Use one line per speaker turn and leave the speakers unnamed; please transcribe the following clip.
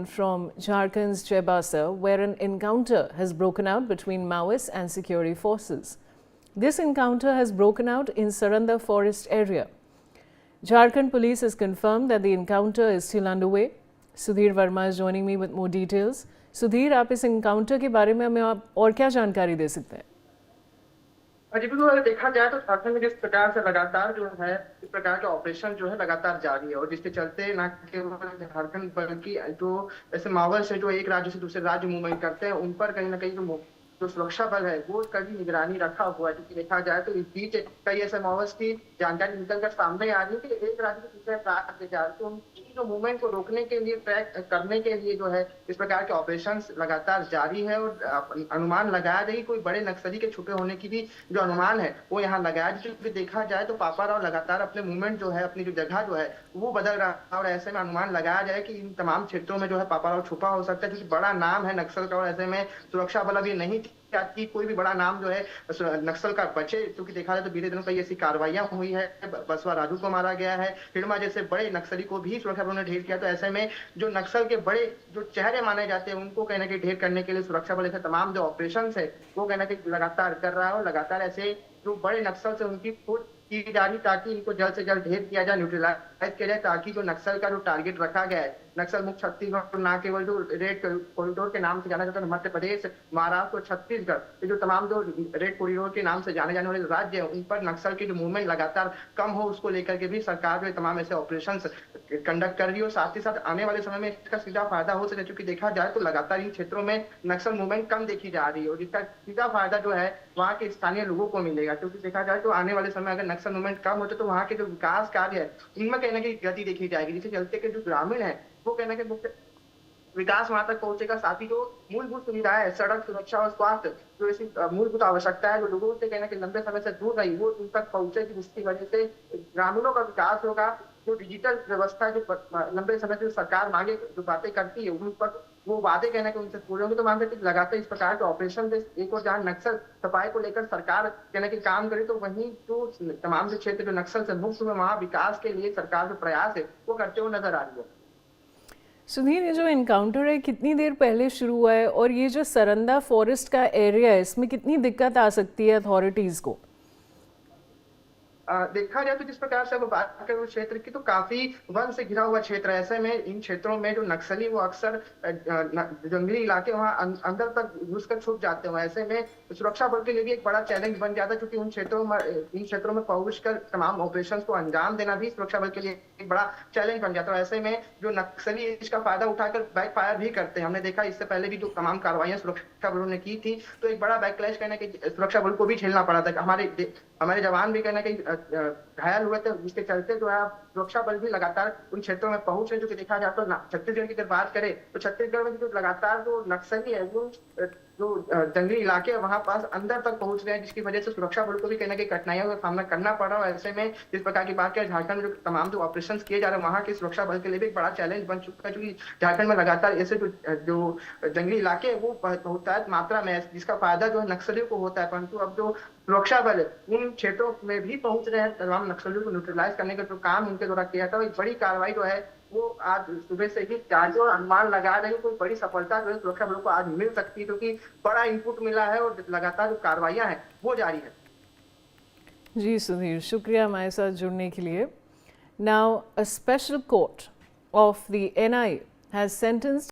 in from Jharkhand's Chaibasa, where an encounter has broken out between Maoists and security forces. This encounter has broken out in Saranda forest area. Jharkhand police has confirmed that the encounter is still underway. Sudhir Verma is joining me with more details. Sudhir, आप इस encounter के बारे में हमें और क्या जानकारी दे सकते हैं?
जी बिल्कुल, अगर देखा जाए तो झारखंड में जिस प्रकार से लगातार जो है इस प्रकार के ऑपरेशन जो है लगातार जारी है, और जिसके चलते न केवल झारखंड बल्कि जो ऐसे मावल से जो एक राज्य से दूसरे राज्य मूवमेंट करते हैं उन पर कहीं ना कहीं जो सुरक्षा बल है वो कभी निगरानी रखा हुआ है। क्योंकि देखा जाए तो इस बीच कई ऐसे मावल्स की जानकारी निकलकर सामने आ रही है कि एक राज्य से दूसरे राज्य जा रहे, तो उनकी जो मूवमेंट को रोकने के लिए, ट्रैक करने के लिए जो है इस प्रकार के ऑपरेशन लगातार जारी है। और अनुमान लगाया जाए कोई बड़े नक्सली के छुपे होने की भी जो अनुमान है वो यहाँ लगाया जाए। क्योंकि देखा जाए तो पापाराव लगातार अपने मूवमेंट जो है, अपनी जो जगह जो है वो बदल रहा है, और ऐसे में अनुमान लगाया जाए कि इन तमाम क्षेत्रों में जो है पापाराव छुपा हो सकता है, क्योंकि बड़ा नाम है नक्सल का। और ऐसे में सुरक्षा बल अभी नहीं कि कोई भी बड़ा नाम जो है नक्सल का बचे, क्योंकि देखा जाए तो बीते दिनों कई ऐसी कार्रवाइयां हुई है। बसवा राजू को मारा गया है, हिड़मा जैसे बड़े नक्सली को भी सुरक्षा बलों ने ढेर किया। तो ऐसे में जो नक्सल के बड़े जो चेहरे माने जाते हैं उनको कहीं ना कहीं ढेर करने के लिए सुरक्षा बल ऐसे तमाम जो ऑपरेशन है वो कहीं ना कहीं लगातार कर रहा है। और लगातार ऐसे जो बड़े नक्सल से उनकी खोज की जा रही ताकि इनको जल्द से जल्द ढेर किया जाए, न्यूट्रलाइज किया जाए, ताकि जो नक्सल का जो टारगेट रखा गया है, नक्सल मुक्त छत्तीसगढ़ न केवल जो रेड कॉरिडोर के नाम से जाना जाता है मध्य प्रदेश, महाराष्ट्र और छत्तीसगढ़, ये जो तमाम जो रेड कॉरिडोर के नाम से जाने जाने वाले राज्य है उन पर नक्सल की जो मूवमेंट लगातार कम हो, उसको लेकर के भी सरकार जो तमाम ऐसे ऑपरेशन कंडक्ट कर रही है। और साथ ही साथ आने वाले समय में इसका सीधा फायदा हो सके, क्योंकि देखा जाए तो लगातार इन क्षेत्रों में नक्सल मूवमेंट कम देखी जा रही है, और जिसका सीधा फायदा जो है वहाँ के स्थानीय लोगों को मिलेगा। क्योंकि देखा जाए तो आने वाले समय अगर नक्सल मूवमेंट कम होते तो वहाँ के जो विकास कार्य है उनमें कहीं ना कहीं गति देखी जाएगी, जिसके चलते के जो ग्रामीण है वो कहीं ना कहीं मुख्य विकास वहां तक पहुंचेगा। साथ ही जो मूलभूत सुविधाएं, सड़क, सुरक्षा और स्वास्थ्य, जो ऐसी मूलभूत आवश्यकता है जो लोगों से कहना कि लंबे समय से दूर रही, वो उन तक पहुंचेगी, जिसकी वजह से ग्रामीणों का विकास होगा। जो डिजिटल व्यवस्था जो लंबे समय से सरकार मांगे जो बातें करती है उन पर वो वादे कहना कि उनसे पूरे होंगे। तो मान सकते लगातार इस प्रकार के ऑपरेशन एक और जहां नक्सल सफाई को लेकर सरकार कहना कि काम करे, तो वहीं जो तमाम जो क्षेत्र जो नक्सल से मुक्त हुए वहां विकास के लिए सरकार जो प्रयास है वो करते हुए नजर आ रही है।
सुधीर, ये जो एनकाउंटर है कितनी देर पहले शुरू हुआ है, और ये जो सरंदा फॉरेस्ट का एरिया है इसमें कितनी दिक्कत आ सकती है अथॉरिटीज को?
देखा जाए तो जिस प्रकार से अब बात करें उस क्षेत्र की, तो काफी वन से घिरा हुआ क्षेत्र है। ऐसे में इन क्षेत्रों में जो नक्सली वो अक्सर जंगली इलाके वहां अंदर तक घुस कर छुप जाते हैं। ऐसे में सुरक्षा बल के लिए भी एक बड़ा चैलेंज बन जाता है, क्योंकि इन क्षेत्रों में पहुंच कर तमाम ऑपरेशन को अंजाम देना भी सुरक्षा बल के लिए एक बड़ा चैलेंज बन जाता है। ऐसे में जो नक्सली इसका फायदा उठाकर बैक फायर भी करते हैं। हमने देखा इससे पहले भी जो तमाम कार्रवाइयां सुरक्षा बलों ने की थी, तो एक बड़ा बैकलैश कहना कि सुरक्षा बल को भी झेलना पड़ा था। हमारे जवान भी कहना कि घायल हुए थे, जिसके चलते जो है सुरक्षा बल भी लगातार उन क्षेत्रों में पहुंच रहे। जो कि देखा जाए तो छत्तीसगढ़ की अगर बात करें तो छत्तीसगढ़ में जो लगातार जो नक्सली है वो जो जंगली इलाके है वहां पास अंदर तक पहुंच रहे हैं, जिसकी वजह से सुरक्षा बल को भी कहीं ना कहीं कठिनाइयों का सामना करना पड़ रहा है। ऐसे में जिस प्रकार की बात करें झारखंड में जो तमाम जो ऑपरेशन किए जा रहे हैं वहां के सुरक्षा बल के लिए भी एक बड़ा चैलेंज बन चुका है, क्योंकि झारखंड में लगातार ऐसे जो जंगली इलाके है वो बहुत मात्रा में है, जिसका फायदा जो है नक्सलियों को होता है। परंतु अब जो सुरक्षा बल उन क्षेत्रों में भी पहुंच रहे हैं, तमाम नक्सलियों को न्यूट्रलाइज करने का जो काम उनके द्वारा किया था, एक बड़ी कार्रवाई जो है वो आज सुबह से ही जारी और अनुमान लगा रहे हैं कोई बड़ी सफलता जो है सुरक्षा बलों को आज मिल सकती है, क्योंकि बड़ा इनपुट मिला है और लगातार जो कार्रवाइयां हैं वो जारी है।
जी सुधीर, शुक्रिया हमारे साथ जुड़ने के लिए। Now a special court of the NIA has sentenced